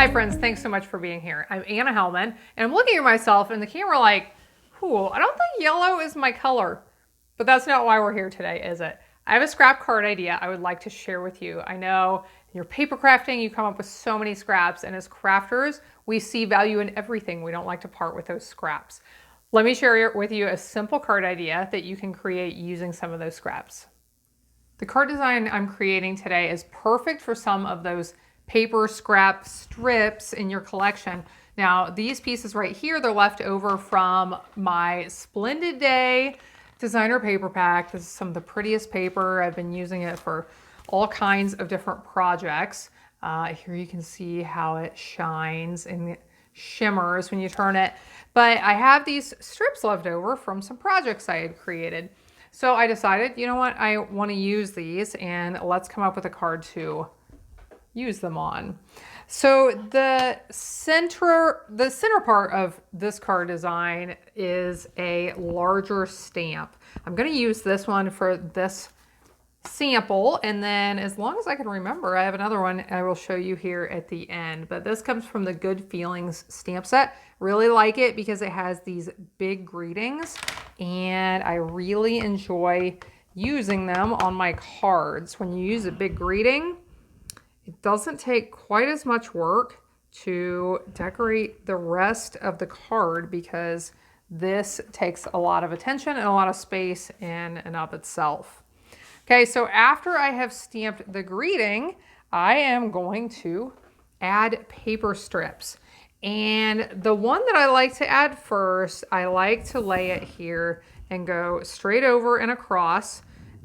Hi friends, thanks so much for being here. I'm Anna Helman, and I'm looking at myself in the camera like, cool, I don't think yellow is my color. But that's not why we're here today, is it? I have a scrap card idea I would like to share with you. I know in your paper crafting, you come up with so many scraps, and as crafters, we see value in everything. We don't like to part with those scraps. Let me share with you a simple card idea that you can create using some of those scraps. The card design I'm creating today is perfect for some of those paper scrap strips in your collection. Now, these pieces right here, they're left over from my Splendid Day designer paper pack. This is some of the prettiest paper. I've been using it for all kinds of different projects. Here you can see how it shines and shimmers when you turn it. But I have these strips left over from some projects I had created. So I decided, you know what, I want to use these, and let's come up with a card to use them on. So the center part of this card design is a larger stamp. I'm going to use this one for this sample, and then as long as I can remember, I have another one I will show you here at the end. But this comes from the Good Feelings stamp set. Really like it because it has these big greetings, and I really enjoy using them on my cards. When you use a big greeting, it doesn't take quite as much work to decorate the rest of the card because this takes a lot of attention and a lot of space in and of itself. Okay, so after I have stamped the greeting, I am going to add paper strips. And the one that I like to add first, I like to lay it here and go straight over and across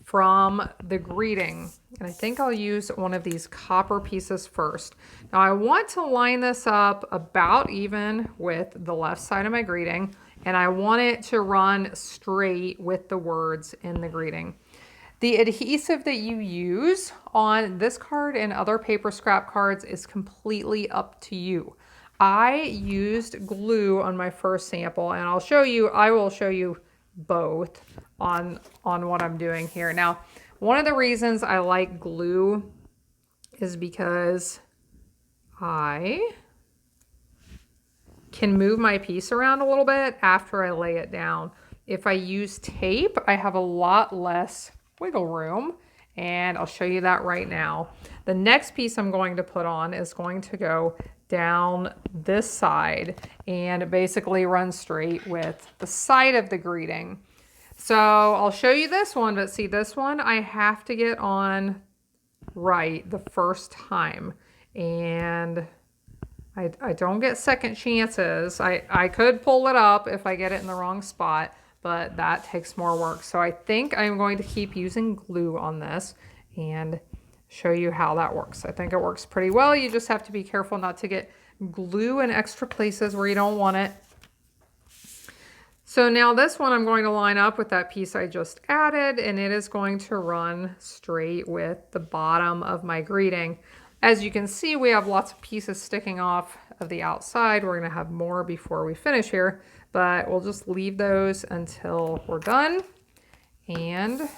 from the greeting. And I think I'll use one of these copper pieces first. Now I want to line this up about even with the left side of my greeting, and I want it to run straight with the words in the greeting. The adhesive that you use on this card and other paper scrap cards is completely up to you. I used glue on my first sample, and I will show you both on what I'm doing here. Now, one of the reasons I like glue is because I can move my piece around a little bit after I lay it down. If I use tape, I have a lot less wiggle room, and I'll show you that right now. The next piece I'm going to put on is going to go down this side and basically run straight with the side of the greeting. So I'll show you this one, but see this one, I have to get on right the first time. And I don't get second chances. I could pull it up if I get it in the wrong spot, but that takes more work. So I think I'm going to keep using glue on this and show you how that works. I think it works pretty well. You just have to be careful not to get glue in extra places where you don't want it. So now this one I'm going to line up with that piece I just added, and it is going to run straight with the bottom of my greeting. As you can see, we have lots of pieces sticking off of the outside. We're going to have more before we finish here, but we'll just leave those until we're done. And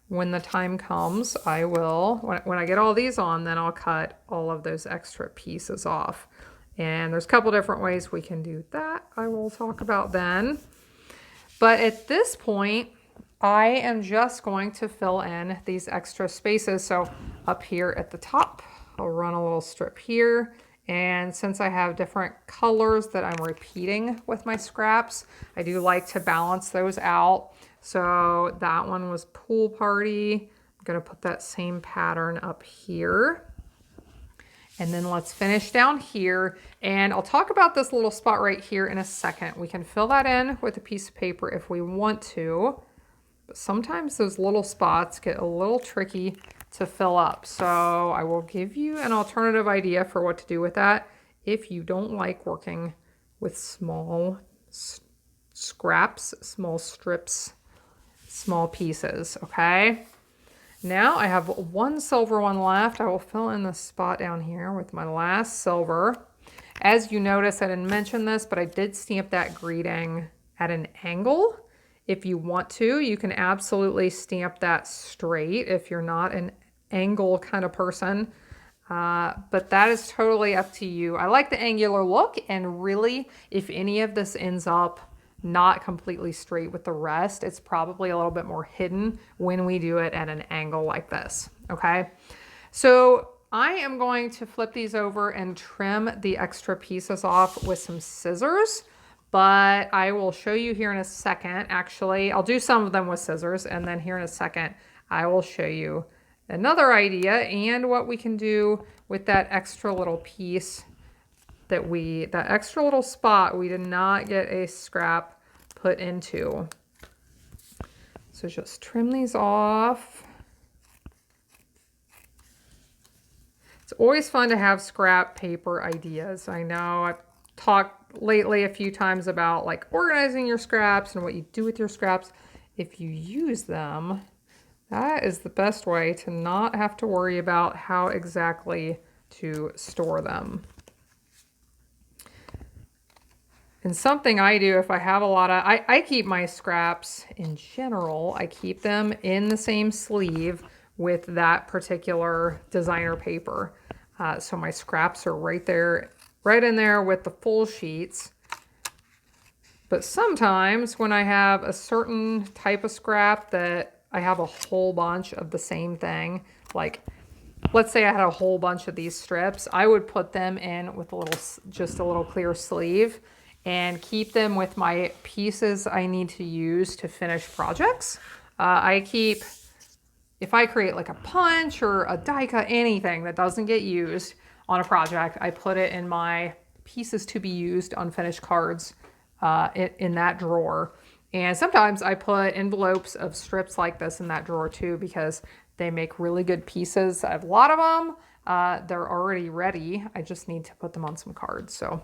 when the time comes, I will, when I get all these on, then I'll cut all of those extra pieces off. And there's a couple different ways we can do that I will talk about then. But at this point, I am just going to fill in these extra spaces. So up here at the top, I'll run a little strip here. And since I have different colors that I'm repeating with my scraps, I do like to balance those out. So that one was Pool Party. I'm gonna put that same pattern up here. And then let's finish down here. And I'll talk about this little spot right here in a second. We can fill that in with a piece of paper if we want to. But sometimes those little spots get a little tricky to fill up. So I will give you an alternative idea for what to do with that if you don't like working with small scraps, small strips, small pieces, okay? Now I have one silver one left. I will fill in the spot down here with my last silver. As you notice, I didn't mention this, but I did stamp that greeting at an angle. If you want to, you can absolutely stamp that straight if you're not an angle kind of person. But that is totally up to you. I like the angular look, and really, if any of this ends up not completely straight with the rest, it's probably a little bit more hidden when we do it at an angle like this, okay? So I am going to flip these over and trim the extra pieces off with some scissors, but I will show you here in a second. Actually, I'll do some of them with scissors, and then here in a second, I will show you another idea and what we can do with that extra little piece that extra little spot we did not get a scrap put into. So just trim these off. It's always fun to have scrap paper ideas. I know I've talked lately a few times about like organizing your scraps and what you do with your scraps. If you use them, that is the best way to not have to worry about how exactly to store them. And something I do if I have a lot of, I keep my scraps in general, I keep them in the same sleeve with that particular designer paper. So my scraps are right there, right in there with the full sheets. But sometimes when I have a certain type of scrap that I have a whole bunch of the same thing, like let's say I had a whole bunch of these strips, I would put them in with just a little clear sleeve and keep them with my pieces I need to use to finish projects. If I create like a punch or a die cut, anything that doesn't get used on a project, I put it in my pieces to be used unfinished cards in that drawer. And sometimes I put envelopes of strips like this in that drawer too, because they make really good pieces. I have a lot of them. They're already ready. I just need to put them on some cards. So,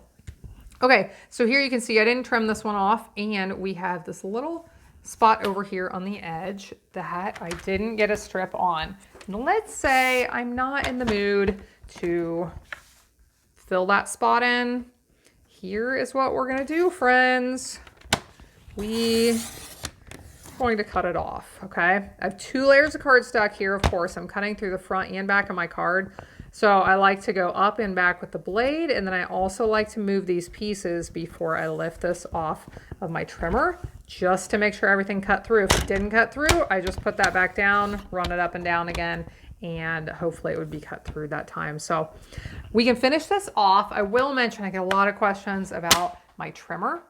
okay, so here you can see I didn't trim this one off, and we have this little spot over here on the edge that I didn't get a strip on. And let's say I'm not in the mood to fill that spot in. Here is what we're gonna do, friends. We're going to cut it off, okay? I have 2 layers of cardstock here, of course. I'm cutting through the front and back of my card. So I like to go up and back with the blade, and then I also like to move these pieces before I lift this off of my trimmer, just to make sure everything cut through. If it didn't cut through, I just put that back down, run it up and down again, and hopefully it would be cut through that time. So we can finish this off. I will mention I get a lot of questions about my trimmer.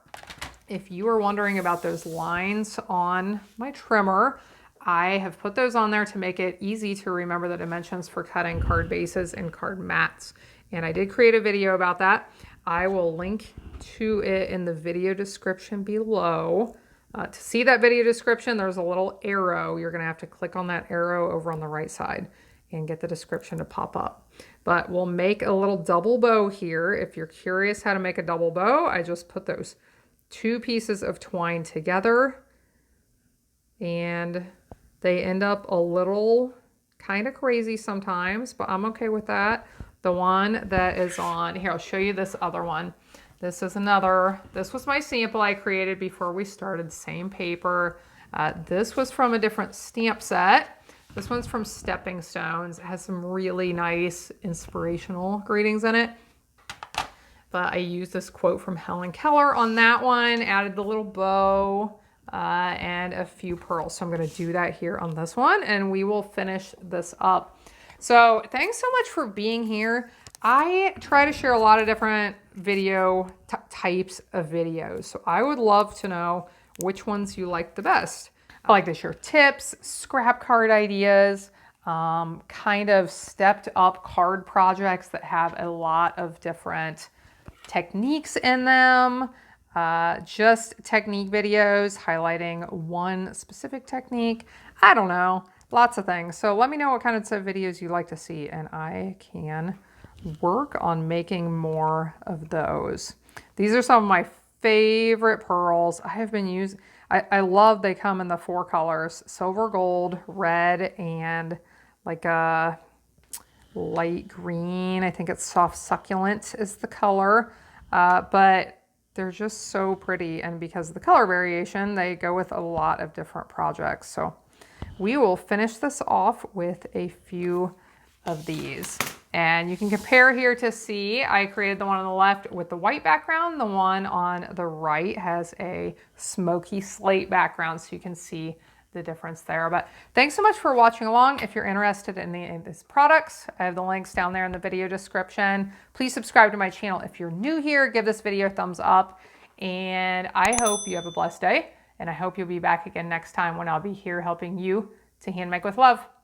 If you are wondering about those lines on my trimmer, I have put those on there to make it easy to remember the dimensions for cutting card bases and card mats. And I did create a video about that. I will link to it in the video description below. To see that video description, there's a little arrow. You're gonna have to click on that arrow over on the right side and get the description to pop up. But we'll make a little double bow here. If you're curious how to make a double bow, I just put those 2 pieces of twine together, and they end up a little kind of crazy sometimes, but I'm okay with that. The one that is on here, I'll show you this other one. This is another, this was my sample I created before we started, same paper. This was from a different stamp set. This one's from Stepping Stones. It has some really nice inspirational greetings in it. But I used this quote from Helen Keller on that one, added the little bow and a few pearls. So I'm going to do that here on this one, and we will finish this up. So thanks so much for being here. I try to share a lot of different video types of videos. So I would love to know which ones you like the best. I like to share tips, scrap card ideas, kind of stepped up card projects that have a lot of different techniques in them, just technique videos highlighting one specific technique. I don't know, lots of things. So let me know what kinds of videos you like to see, and I can work on making more of those. These are some of my favorite pearls. I have been using, I love they come in the 4 colors, silver, gold, red, and like a light green. I think it's soft succulent is the color, but they're just so pretty, and because of the color variation, they go with a lot of different projects. So we will finish this off with a few of these. And you can compare here to see, I created the one on the left with the white background. The one on the right has a smoky slate background, so you can see the difference there. But thanks so much for watching along. If you're interested in any of these products, I have the links down there in the video description. Please subscribe to my channel if you're new here. Give this video a thumbs up. And I hope you have a blessed day. And I hope you'll be back again next time when I'll be here helping you to hand make with love.